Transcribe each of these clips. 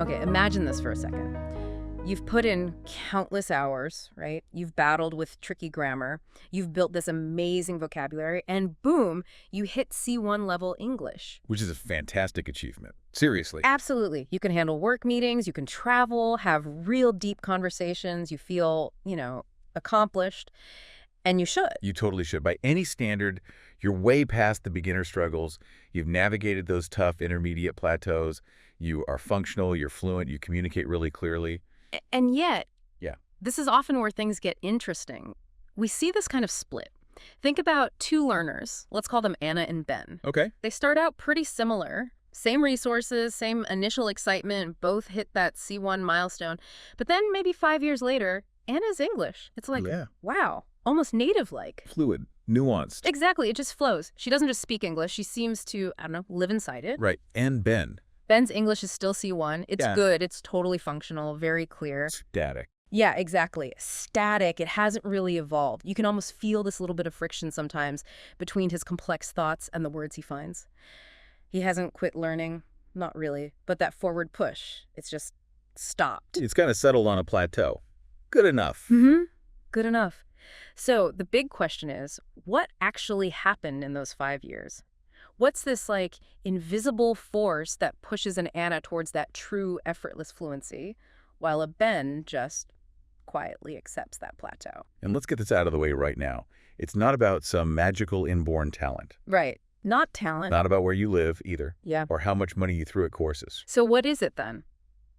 Okay, imagine this for a second. You've put in countless hours, right? You've battled with tricky grammar. You've built this amazing vocabulary, and boom, you hit C1 level English. Which is a fantastic achievement. Seriously. Absolutely. You can handle work meetings, you can travel, have real deep conversations, you feel, accomplished, and you should. You totally should. By any standard, you're way past the beginner struggles. You've navigated those tough intermediate plateaus. You are functional, you're fluent, you communicate really clearly. And yet, Yeah. this is often where things get interesting. We see this kind of split. Think about two learners. Let's call them Anna and Ben. Okay. They start out pretty similar. Same resources, same initial excitement, both hit that C1 milestone. But then maybe 5 years later, Anna's English. It's like, Yeah. wow, almost native-like. Fluid, nuanced. Exactly, it just flows. She doesn't just speak English, she seems to, live inside it. Right. And Ben. Ben's English is still C1. It's Yeah. good, it's totally functional, very clear. Static. Yeah, exactly. Static. It hasn't really evolved. You can almost feel this little bit of friction sometimes between his complex thoughts and the words he finds. He hasn't quit learning, not really, but that forward push, it's just stopped. It's kind of settled on a plateau. Good enough. Mm-hmm. Good enough. So the big question is, what actually happened in those 5 years? What's this, invisible force that pushes an Anna towards that true, effortless fluency, while a Ben just quietly accepts that plateau? And let's get this out of the way right now. It's not about some magical inborn talent. Right. Not talent. Not about where you live, either. Yeah. Or how much money you threw at courses. So what is it then?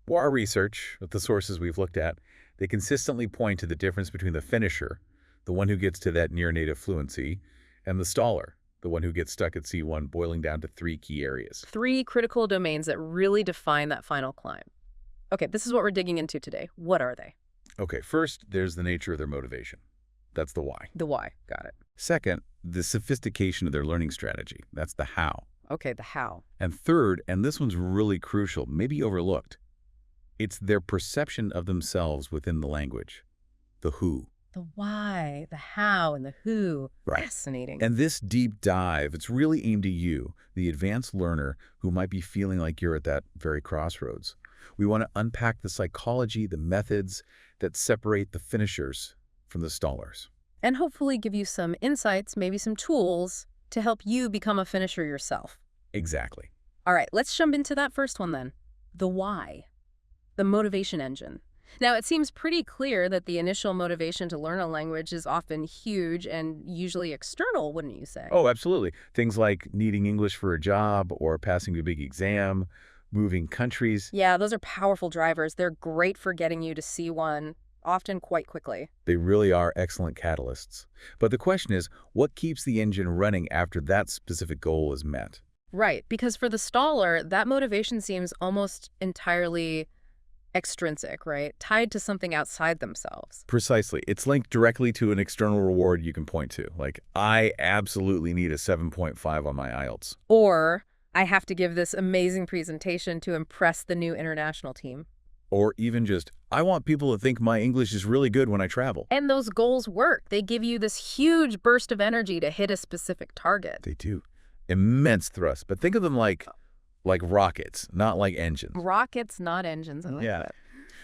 Well, our research, with the sources we've looked at, they consistently point to the difference between the finisher, the one who gets to that near-native fluency, and the staller, the one who gets stuck at C1, boiling down to 3 key areas. 3 critical domains that really define that final climb. Okay, this is what we're digging into today. What are they? Okay, first, there's the nature of their motivation. That's the why. The why. Got it. Second, the sophistication of their learning strategy. That's the how. Okay, the how. And third, and this one's really crucial, maybe overlooked, it's their perception of themselves within the language. The who. The why, the how, and the who. Right. Fascinating. And this deep dive, it's really aimed at you, the advanced learner who might be feeling like you're at that very crossroads. We want to unpack the psychology, the methods that separate the finishers from the stallers. And hopefully give you some insights, maybe some tools to help you become a finisher yourself. Exactly. All right, let's jump into that first one then. The why. The motivation engine. Now, it seems pretty clear that the initial motivation to learn a language is often huge and usually external, wouldn't you say? Oh, absolutely. Things like needing English for a job or passing a big exam, moving countries. Yeah, those are powerful drivers. They're great for getting you to C1, often quite quickly. They really are excellent catalysts. But the question is, what keeps the engine running after that specific goal is met? Right, because for the staller, that motivation seems almost entirely extrinsic, right? Tied to something outside themselves. Precisely. It's linked directly to an external reward you can point to. Like, I absolutely need a 7.5 on my IELTS. Or, I have to give this amazing presentation to impress the new international team. Or even just, I want people to think my English is really good when I travel. And those goals work. They give you this huge burst of energy to hit a specific target. They do. Immense thrust. But think of them like rockets, not like engines. Rockets, not engines. I like Yeah. that.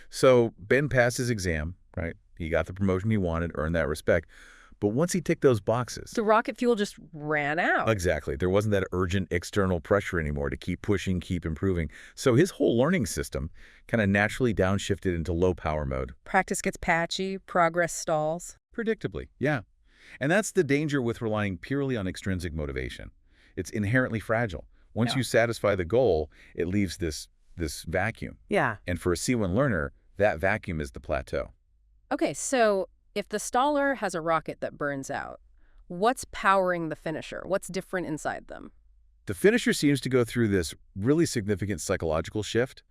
So Ben passed his exam, right? He got the promotion he wanted, earned that respect. But once he ticked those boxes, The rocket fuel just ran out. exactly, there wasn't that urgent external pressure anymore to keep pushing, keep improving. So his whole learning system kind of naturally downshifted into low power mode. Practice gets patchy, progress stalls. Predictably, yeah. And that's the danger with relying purely on extrinsic motivation. It's inherently fragile. Once Yeah. you satisfy the goal, it leaves this vacuum. Yeah. And for a C1 learner, that vacuum is the plateau. Okay, so if the staller has a rocket that burns out, what's powering the finisher? What's different inside them? The finisher seems to go through this really significant psychological shift.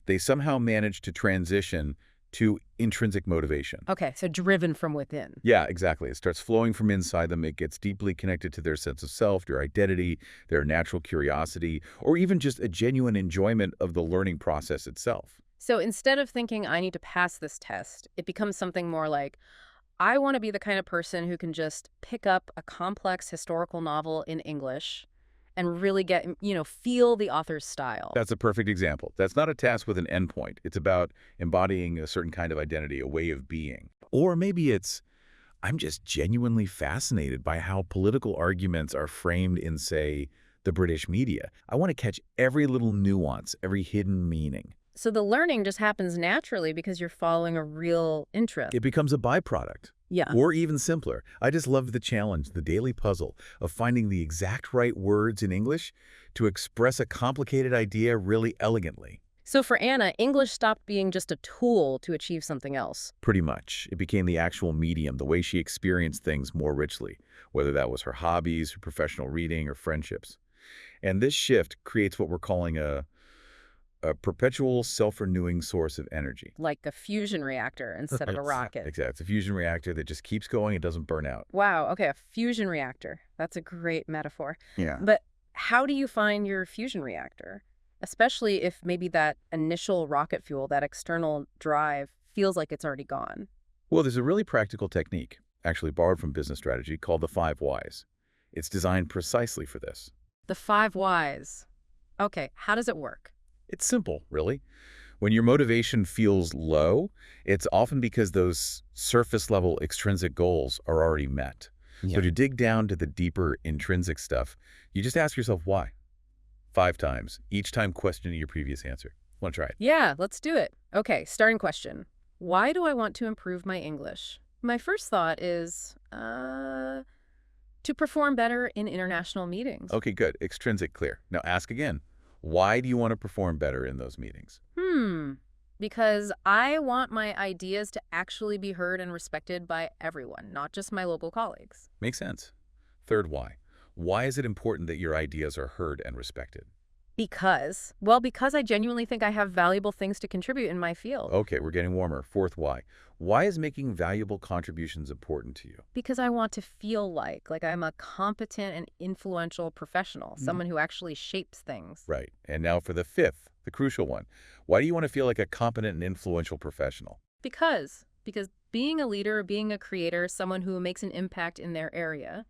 They somehow manage to transition to intrinsic motivation. Okay, so driven from within. Yeah, exactly. It starts flowing from inside them. It gets deeply connected to their sense of self, their identity, their natural curiosity, or even just a genuine enjoyment of the learning process itself. So instead of thinking, I need to pass this test, it becomes something more like, I want to be the kind of person who can just pick up a complex historical novel in English and really get, feel the author's style. That's a perfect example. That's not a task with an endpoint. It's about embodying a certain kind of identity, a way of being. Or maybe it's, I'm just genuinely fascinated by how political arguments are framed in, say, the British media. I want to catch every little nuance, every hidden meaning. So the learning just happens naturally because you're following a real interest. It becomes a byproduct. Yeah. Or even simpler, I just love the challenge, the daily puzzle of finding the exact right words in English to express a complicated idea really elegantly. So for Anna, English stopped being just a tool to achieve something else. Pretty much. It became the actual medium, the way she experienced things more richly, whether that was her hobbies, her professional reading, or friendships. And this shift creates what we're calling a perpetual self-renewing source of energy. Like a fusion reactor instead of a rocket. Exactly. It's a fusion reactor that just keeps going. It doesn't burn out. Wow, okay, a fusion reactor. That's a great metaphor. Yeah. But how do you find your fusion reactor? Especially if maybe that initial rocket fuel, that external drive, feels like it's already gone. Well, there's a really practical technique, actually borrowed from business strategy, called the 5 whys. It's designed precisely for this. The 5 whys. Okay, how does it work? It's simple, really. When your motivation feels low, it's often because those surface-level extrinsic goals are already met. Yeah. So to dig down to the deeper intrinsic stuff, you just ask yourself why. 5 times, each time questioning your previous answer. Want to try it? Yeah, let's do it. Okay, starting question. Why do I want to improve my English? My first thought is, to perform better in international meetings. Okay, good. Extrinsic, clear. Now ask again. Why do you want to perform better in those meetings? Because I want my ideas to actually be heard and respected by everyone, not just my local colleagues. Makes sense. Third why. Why is it important that your ideas are heard and respected? Because I genuinely think I have valuable things to contribute in my field. Okay, we're getting warmer. Fourth why. Why is making valuable contributions important to you? Because I want to feel like I'm a competent and influential professional, someone who actually shapes things. Right. And now for the fifth, the crucial one. Why do you want to feel like a competent and influential professional? Because being a leader, being a creator, someone who makes an impact in their area,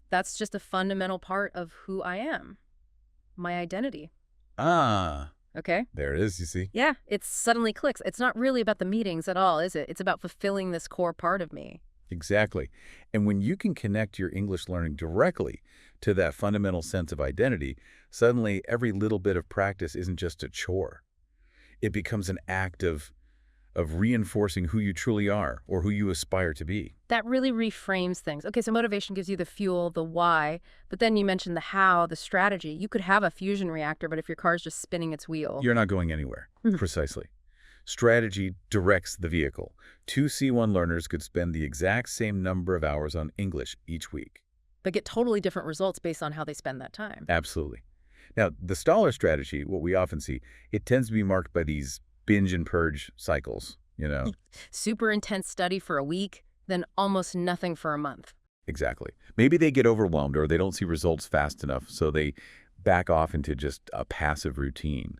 that's just a fundamental part of who I am. My identity. Ah. Okay? There it is, you see. Yeah, it suddenly clicks. It's not really about the meetings at all, is it? It's about fulfilling this core part of me. Exactly. And when you can connect your English learning directly to that fundamental sense of identity, suddenly every little bit of practice isn't just a chore. It becomes an act of reinforcing who you truly are or who you aspire to be. That really reframes things. Okay, so motivation gives you the fuel, the why, but then you mentioned the how, the strategy. You could have a fusion reactor, but if your car's just spinning its wheel. You're not going anywhere. Precisely. Strategy directs the vehicle. 2 C1 learners could spend the exact same number of hours on English each week. But get totally different results based on how they spend that time. Absolutely. Now, the Stoller strategy, what we often see, it tends to be marked by these binge and purge cycles, Super intense study for a week, then almost nothing for a month. Exactly. Maybe they get overwhelmed or they don't see results fast enough, so they back off into just a passive routine.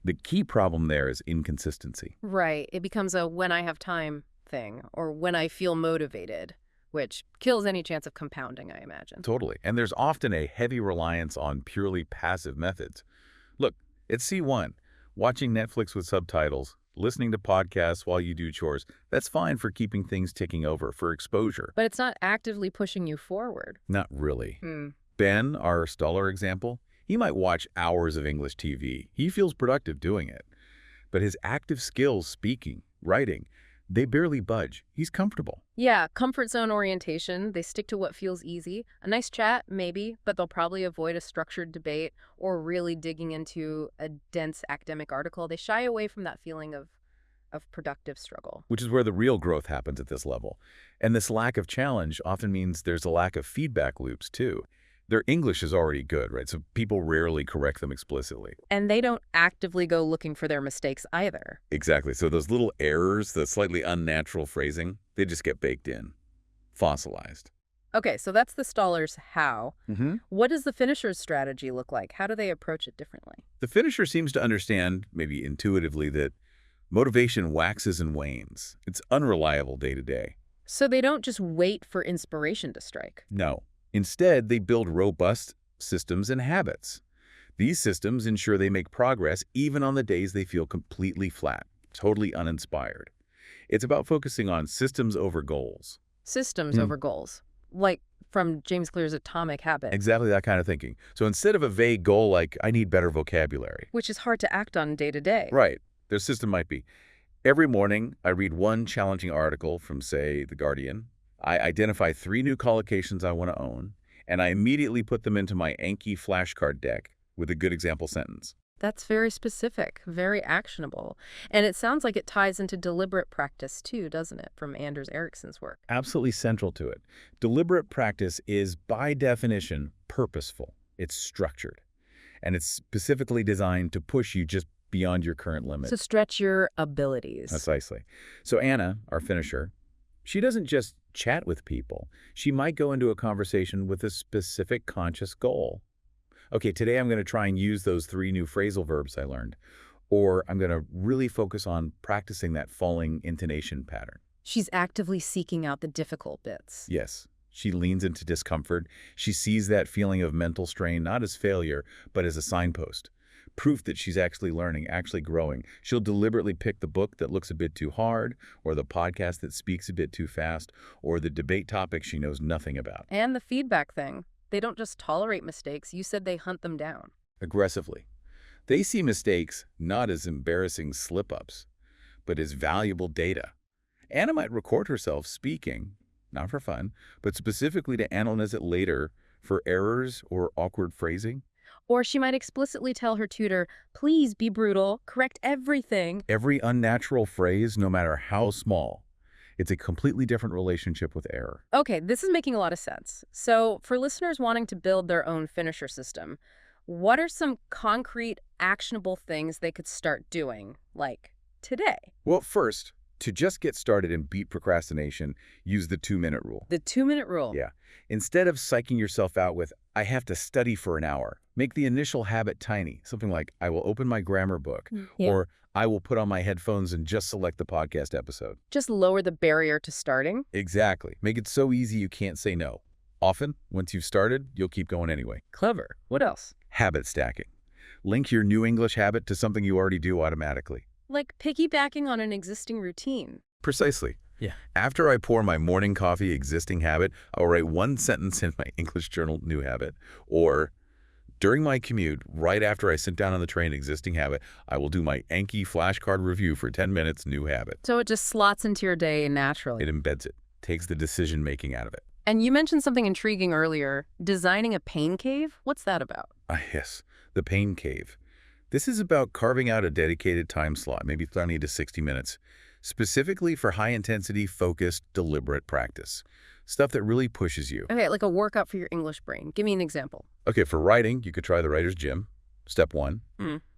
The key problem there is inconsistency. Right. It becomes a when I have time thing, or when I feel motivated, which kills any chance of compounding, I imagine. Totally. And there's often a heavy reliance on purely passive methods. Look, it's C1. Watching Netflix with subtitles, listening to podcasts while you do chores, that's fine for keeping things ticking over, for exposure. But it's not actively pushing you forward. Not really. Ben, our Stoller example, he might watch hours of English TV. He feels productive doing it. But his active skills, speaking, writing, they barely budge. He's comfortable. Yeah, comfort zone orientation. They stick to what feels easy. A nice chat, maybe, but they'll probably avoid a structured debate or really digging into a dense academic article. They shy away from that feeling of productive struggle. Which is where the real growth happens at this level. And this lack of challenge often means there's a lack of feedback loops, too. Their English is already good, right? So people rarely correct them explicitly. And they don't actively go looking for their mistakes either. Exactly. So those little errors, the slightly unnatural phrasing, they just get baked in, fossilized. Okay, so that's the Stoller's how. What does the finisher's strategy look like? How do they approach it differently? The finisher seems to understand, maybe intuitively, that motivation waxes and wanes. It's unreliable day to day. So they don't just wait for inspiration to strike. No. Instead, they build robust, systems and habits. These systems ensure they make progress even on the days they feel completely flat, totally uninspired. It's about focusing on systems over goals. Systems over goals. Like from James Clear's Atomic Habits. Exactly that kind of thinking. So instead of a vague goal like, I need better vocabulary. Which is hard to act on day to day. Right. Their system might be, every morning I read one challenging article from, say, The Guardian. I identify 3 new collocations I want to own, and I immediately put them into my Anki flashcard deck with a good example sentence. That's very specific, very actionable. And it sounds like it ties into deliberate practice too, doesn't it, from Anders Ericsson's work? Absolutely central to it. Deliberate practice is, by definition, purposeful. It's structured. And it's specifically designed to push you just beyond your current limit. So stretch your abilities. Precisely. So Anna, our finisher, she doesn't just chat with people. She might go into a conversation with a specific conscious goal. Okay, today I'm going to try and use those 3 new phrasal verbs I learned. Or I'm going to really focus on practicing that falling intonation pattern. She's actively seeking out the difficult bits. Yes, she leans into discomfort. She sees that feeling of mental strain not as failure, but as a signpost. Proof that she's actually learning, actually growing. She'll deliberately pick the book that looks a bit too hard, or the podcast that speaks a bit too fast, or the debate topic she knows nothing about. And the feedback thing. They don't just tolerate mistakes. You said they hunt them down. Aggressively. They see mistakes not as embarrassing slip-ups, but as valuable data. Anna might record herself speaking, not for fun, but specifically to analyze it later for errors or awkward phrasing. Or she might explicitly tell her tutor, please be brutal, correct everything. Every unnatural phrase, no matter how small. It's a completely different relationship with error. Okay, this is making a lot of sense. So for listeners wanting to build their own finisher system, what are some concrete, actionable things they could start doing, like today? Well, first, to just get started and beat procrastination, use the 2-minute rule. The 2-minute rule. Yeah. Instead of psyching yourself out with, I have to study for an hour, make the initial habit tiny. Something like, I will open my grammar book, or I will put on my headphones and just select the podcast episode. Just lower the barrier to starting? Exactly. Make it so easy you can't say no. Often, once you've started, you'll keep going anyway. Clever. What else? Habit stacking. Link your new English habit to something you already do automatically. Like piggybacking on an existing routine. Precisely. Yeah. After I pour my morning coffee existing habit, I'll write 1 sentence in my English journal new habit. Or during my commute, right after I sit down on the train existing habit, I will do my Anki flashcard review for 10 minutes new habit. So it just slots into your day naturally. It embeds it, takes the decision-making out of it. And you mentioned something intriguing earlier, designing a pain cave. What's that about? Yes, the pain cave. This is about carving out a dedicated time slot, maybe 30 to 60 minutes, specifically for high-intensity, focused, deliberate practice. Stuff that really pushes you. Okay, like a workout for your English brain. Give me an example. Okay, for writing, you could try the writer's gym. Step 1,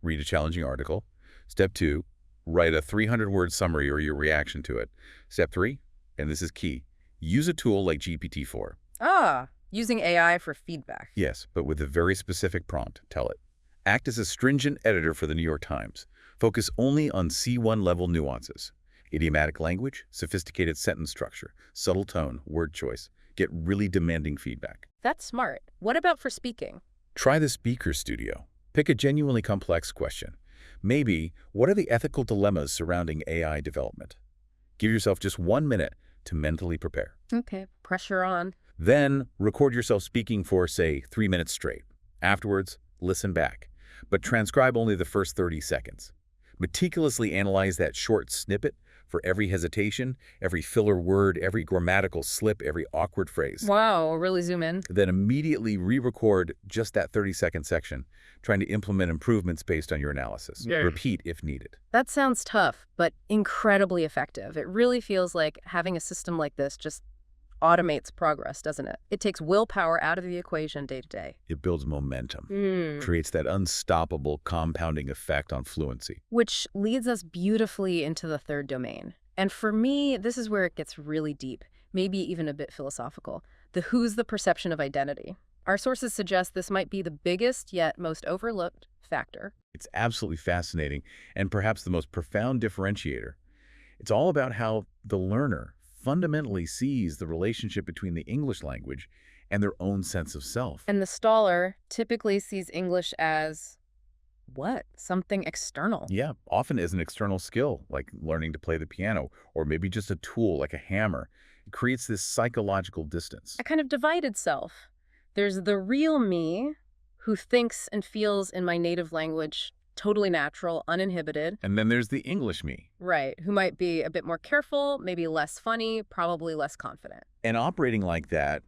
read a challenging article. Step 2, write a 300-word summary or your reaction to it. Step 3, and this is key, use a tool like GPT-4. Ah, using AI for feedback. Yes, but with a very specific prompt. Tell it. Act as a stringent editor for the New York Times. Focus only on C1 level nuances. Idiomatic language, sophisticated sentence structure, subtle tone, word choice. Get really demanding feedback. That's smart. What about for speaking? Try the Speaker Studio. Pick a genuinely complex question. Maybe, what are the ethical dilemmas surrounding AI development? Give yourself just 1 minute to mentally prepare. Okay, pressure on. Then, record yourself speaking for, say, 3 minutes straight. Afterwards, listen back, but transcribe only the first 30 seconds. Meticulously analyze that short snippet for every hesitation, every filler word, every grammatical slip, every awkward phrase. Wow, really zoom in. Then immediately re-record just that 30-second section, trying to implement improvements based on your analysis. Yeah. Repeat if needed. That sounds tough, but incredibly effective. It really feels like having a system like this just automates progress, doesn't it? It takes willpower out of the equation day to day. It builds momentum, creates that unstoppable compounding effect on fluency. Which leads us beautifully into the third domain. And for me, this is where it gets really deep, maybe even a bit philosophical. Who's the perception of identity. Our sources suggest this might be the biggest yet most overlooked factor. It's absolutely fascinating and perhaps the most profound differentiator. It's all about how the learner fundamentally sees the relationship between the English language and their own sense of self. And the staller typically sees English as what? Something external. Yeah, often as an external skill, like learning to play the piano, or maybe just a tool like a hammer. It creates this psychological distance. A kind of divided self. There's the real me who thinks and feels in my native language, totally natural, uninhibited. And then there's the English me. Right, who might be a bit more careful, maybe less funny, probably less confident. And operating like that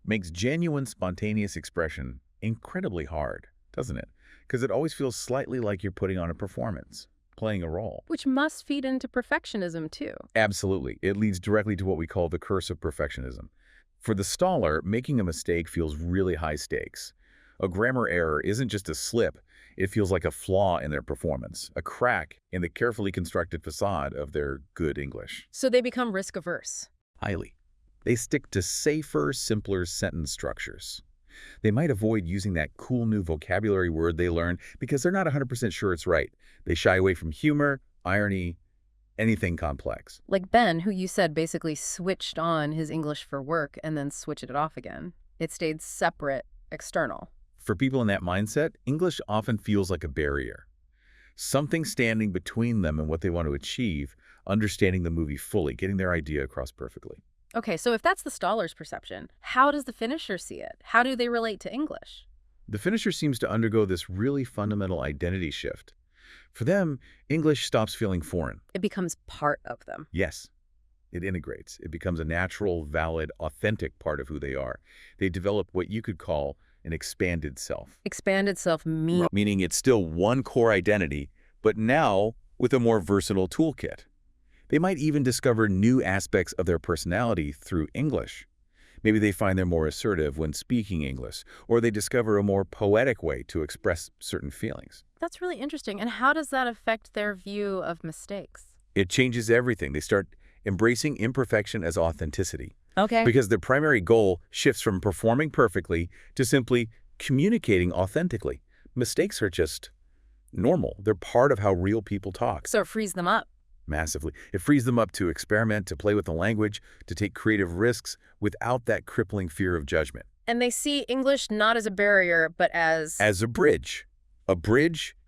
makes genuine, spontaneous expression incredibly hard, doesn't it? Because it always feels slightly like you're putting on a performance, playing a role. Which must feed into perfectionism, too. Absolutely. It leads directly to what we call the curse of perfectionism. For the staller, making a mistake feels really high stakes. A grammar error isn't just a slip. It feels like a flaw in their performance, a crack in the carefully constructed facade of their good English. So they become risk-averse. Highly. They stick to safer, simpler sentence structures. They might avoid using that cool new vocabulary word they learned because they're not 100% sure it's right. They shy away from humor, irony, anything complex. Like Ben, who you said basically switched on his English for work and then switched it off again. It stayed separate, external. For people in that mindset, English often feels like a barrier. Something standing between them and what they want to achieve, understanding the movie fully, getting their idea across perfectly. Okay, so if that's the staller's perception, how does the finisher see it? How do they relate to English? The finisher seems to undergo this really fundamental identity shift. For them, English stops feeling foreign. It becomes part of them. Yes, it integrates. It becomes a natural, valid, authentic part of who they are. They develop what you could call an expanded self. Expanded self means Meaning it's still one core identity, but now with a more versatile toolkit. They might even discover new aspects of their personality through English. Maybe they find they're more assertive when speaking English, or they discover a more poetic way to express certain feelings. That's really interesting. And how does that affect their view of mistakes? It changes everything. They start embracing imperfection as authenticity, Okay. because their primary goal shifts from performing perfectly to simply communicating authentically. Mistakes are just normal. They're part of how real people talk. So it frees them up. Massively. It frees them up to experiment, to play with the language, to take creative risks without that crippling fear of judgment. And they see English not as a barrier, but as As a bridge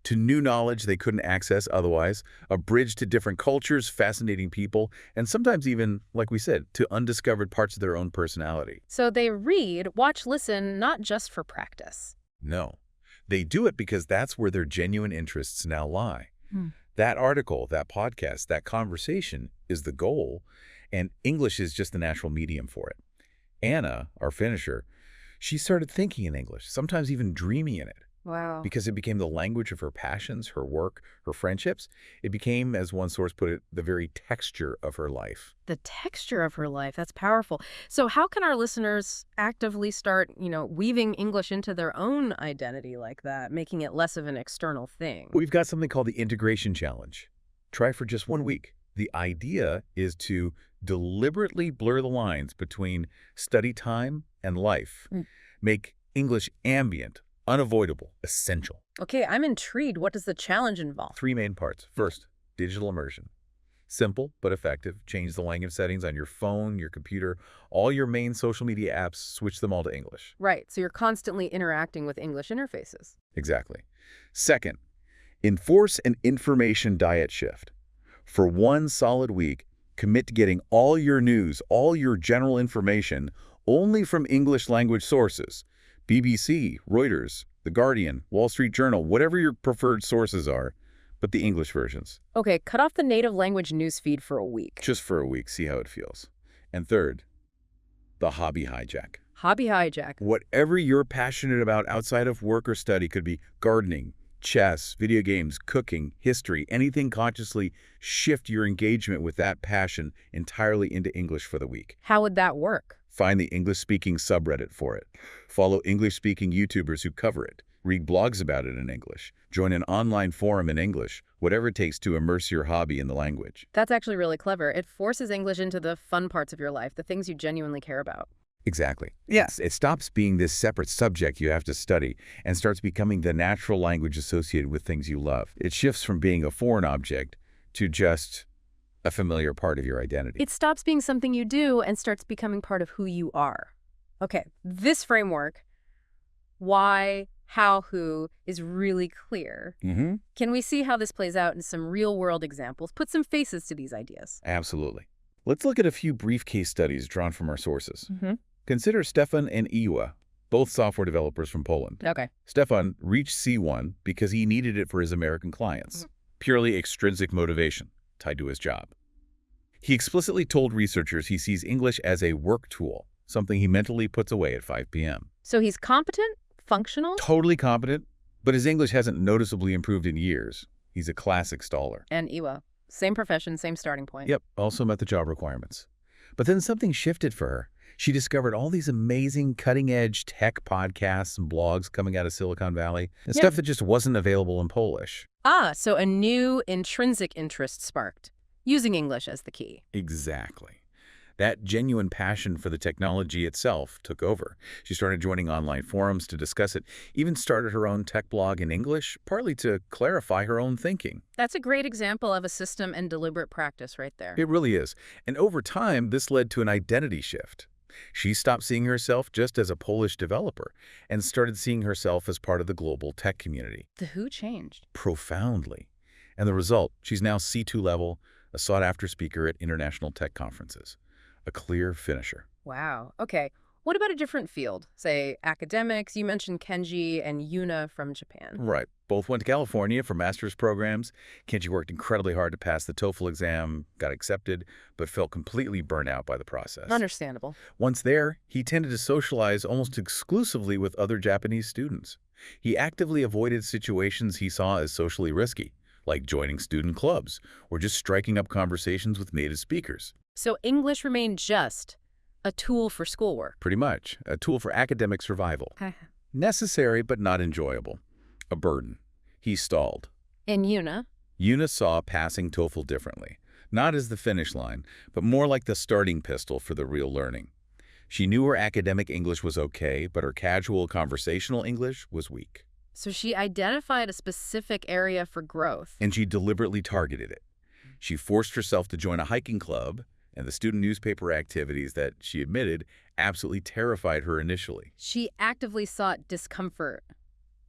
to new knowledge they couldn't access otherwise, a bridge to different cultures, fascinating people, and sometimes even, like we said, to undiscovered parts of their own personality. So they read, watch, listen, not just for practice. No, they do it because that's where their genuine interests now lie. Hmm. That article, that podcast, that conversation is the goal, and English is just the natural medium for it. Anna, our finisher, she started thinking in English, sometimes even dreaming in it, Wow. because it became the language of her passions, her work, her friendships. It became, as one source put it, the very texture of her life. The texture of her life, that's powerful. So how can our listeners actively start, weaving English into their own identity like that, making it less of an external thing? We've got something called the Integration Challenge. Try for just 1 week. The idea is to deliberately blur the lines between study time and life. Make English ambient, unavoidable, essential. Okay, I'm intrigued. What does the challenge involve? 3 main parts. First, digital immersion. Simple but effective. Change the language settings on your phone, your computer, all your main social media apps, switch them all to English. Right, so you're constantly interacting with English interfaces. Exactly. Second, enforce an information diet shift. For 1 solid week, commit to getting all your news, all your general information, only from English language sources. BBC, Reuters, The Guardian, Wall Street Journal, whatever your preferred sources are, but the English versions. Okay, cut off the native language news feed for a week. Just for a week, see how it feels. And third, the hobby hijack. Hobby hijack. Whatever you're passionate about outside of work or study, could be gardening, chess, video games, cooking, history, anything. Consciously shift your engagement with that passion entirely into English for the week. How would that work? Find the English-speaking subreddit for it. Follow English-speaking YouTubers who cover it. Read blogs about it in English. Join an online forum in English. Whatever it takes to immerse your hobby in the language. That's actually really clever. It forces English into the fun parts of your life, the things you genuinely care about. Exactly. Yes. It stops being this separate subject you have to study and starts becoming the natural language associated with things you love. It shifts from being a foreign object to just a familiar part of your identity. It stops being something you do and starts becoming part of who you are. Okay, this framework, why, how, who, is really clear. Mm-hmm. Can we see how this plays out in some real-world examples? Put some faces to these ideas. Absolutely. Let's look at a few brief case studies drawn from our sources. Mm-hmm. Consider Stefan and Iwa, both software developers from Poland. Okay. Stefan reached C1 because he needed it for his American clients. Purely extrinsic motivation tied to his job. He explicitly told researchers he sees English as a work tool, something he mentally puts away at 5 p.m. So he's competent, functional, Totally competent, but his English hasn't noticeably improved in years. He's a classic staller. and Iwa. Same profession, same starting point. Yep, also met the job requirements. But then something shifted for her. She discovered all these amazing cutting-edge tech podcasts and blogs coming out of Silicon Valley, and Yeah. stuff that just wasn't available in Polish. Ah, so a new intrinsic interest sparked, using English as the key. Exactly. That genuine passion for the technology itself took over. She started joining online forums to discuss it, even started her own tech blog in English, partly to clarify her own thinking. That's a great example of a system and deliberate practice right there. It really is. And over time, this led to an identity shift. She stopped seeing herself just as a Polish developer and started seeing herself as part of the global tech community. The who changed. Profoundly. And the result, she's now C2 level, a sought-after speaker at international tech conferences. A clear finisher. Wow. Okay. What about a different field? Say, academics. You mentioned Kenji and Yuna from Japan. Right. Both went to California for master's programs. Kenji worked incredibly hard to pass the TOEFL exam, got accepted, but felt completely burnt out by the process. Understandable. Once there, he tended to socialize almost exclusively with other Japanese students. He actively avoided situations he saw as socially risky, like joining student clubs or just striking up conversations with native speakers. So English remained just a tool for schoolwork. Pretty much, a tool for academic survival. Necessary but not enjoyable. A burden. He stalled. And Yuna? Yuna saw passing TOEFL differently, not as the finish line, but more like the starting pistol for the real learning. She knew her academic English was okay, but her casual conversational English was weak. So she identified a specific area for growth. And she deliberately targeted it. She forced herself to join a hiking club, and the student newspaper activities that she admitted absolutely terrified her initially. She actively sought discomfort,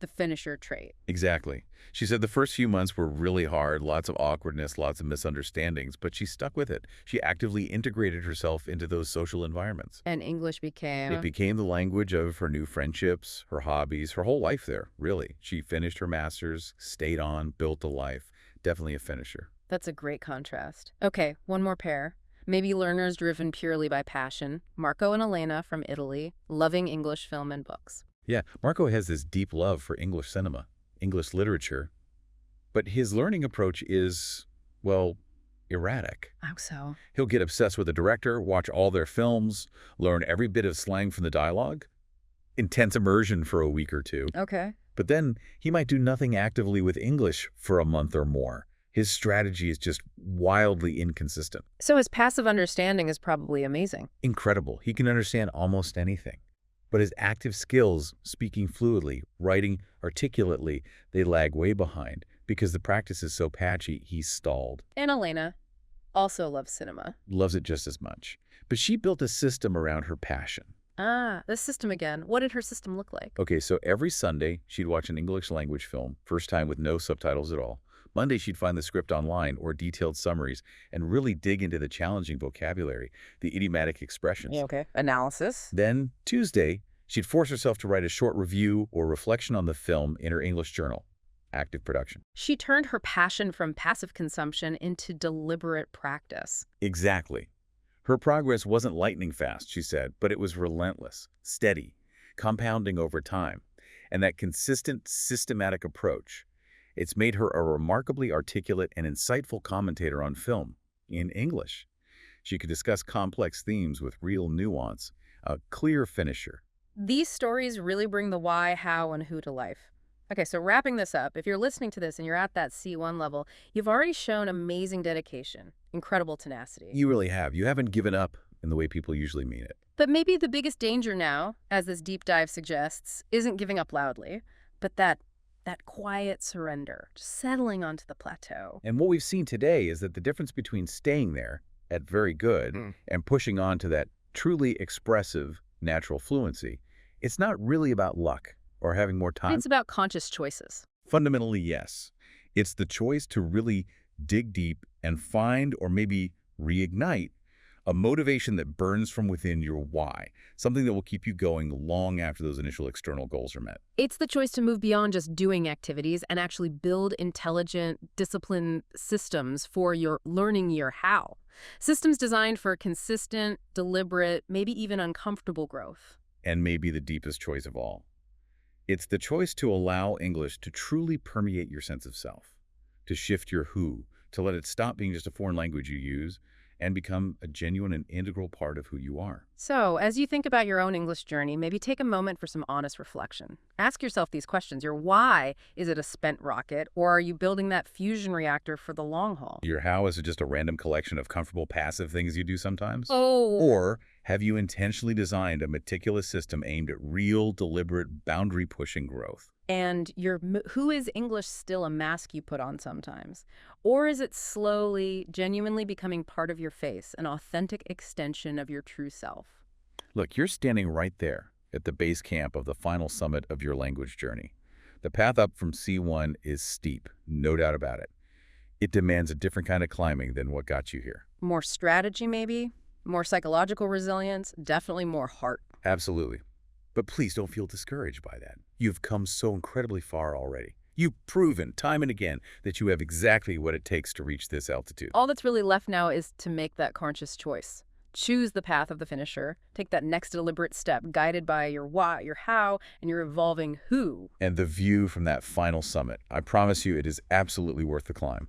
the finisher trait. Exactly. She said the first few months were really hard, lots of awkwardness, lots of misunderstandings, but she stuck with it. She actively integrated herself into those social environments. And English became... It became the language of her new friendships, her hobbies, her whole life there, really. She finished her master's, stayed on, built a life. Definitely a finisher. That's a great contrast. Okay, one more pair. Maybe learners driven purely by passion. Marco and Elena from Italy, loving English film and books. Yeah, Marco has this deep love for English cinema, English literature, but his learning approach is, well, erratic. How so? He'll get obsessed with a director, watch all their films, learn every bit of slang from the dialogue. Intense immersion for a week or two. Okay. But then he might do nothing actively with English for a month or more. His strategy is just wildly inconsistent. So his passive understanding is probably amazing. Incredible. He can understand almost anything. But his active skills, speaking fluidly, writing articulately, they lag way behind because the practice is so patchy, he's stalled. And Elena also loves cinema. Loves it just as much. But she built a system around her passion. Ah, the system again. What did her system look like? Okay, so every Sunday, she'd watch an English language film, first time with no subtitles at all. Monday, she'd find the script online or detailed summaries and really dig into the challenging vocabulary, the idiomatic expressions. Yeah, okay. Analysis. Then, Tuesday, she'd force herself to write a short review or reflection on the film in her English journal. Active production. She turned her passion from passive consumption into deliberate practice. Exactly. Her progress wasn't lightning fast, she said, but it was relentless, steady, compounding over time. And that consistent, systematic approach, it's made her a remarkably articulate and insightful commentator on film, in English. She could discuss complex themes with real nuance, a clear finisher. These stories really bring the why, how, and who to life. Okay, so wrapping this up, if you're listening to this and you're at that C1 level, you've already shown amazing dedication, incredible tenacity. You really have. You haven't given up in the way people usually mean it. But maybe the biggest danger now, as this deep dive suggests, isn't giving up loudly, but that quiet surrender, just settling onto the plateau. And what we've seen today is that the difference between staying there at very good and pushing on to that truly expressive natural fluency, it's not really about luck or having more time. It's about conscious choices. Fundamentally, yes. It's the choice to really dig deep and find or maybe reignite a motivation that burns from within your why, something that will keep you going long after those initial external goals are met. It's the choice to move beyond just doing activities and actually build intelligent, disciplined systems for your learning your how. Systems designed for consistent, deliberate, maybe even uncomfortable growth. And maybe the deepest choice of all. It's the choice to allow English to truly permeate your sense of self, to shift your who, to let it stop being just a foreign language you use and become a genuine and integral part of who you are. So, as you think about your own English journey, maybe take a moment for some honest reflection. Ask yourself these questions. Your why, is it a spent rocket, or are you building that fusion reactor for the long haul? Your how is just a random collection of comfortable passive things you do sometimes? Oh, Or have you intentionally designed a meticulous system aimed at real, deliberate, boundary-pushing growth? and who is English still a mask you put on sometimes? Or is it slowly, genuinely becoming part of your face, an authentic extension of your true self? Look, you're standing right there at the base camp of the final summit of your language journey. The path up from C1 is steep, no doubt about it. It demands a different kind of climbing than what got you here. More strategy, maybe? More psychological resilience? Definitely more heart. Absolutely. But please don't feel discouraged by that. You've come so incredibly far already. You've proven time and again that you have exactly what it takes to reach this altitude. All that's really left now is to make that conscious choice. Choose the path of the finisher. Take that next deliberate step, guided by your why, your how, and your evolving who. And the view from that final summit, I promise you it is absolutely worth the climb.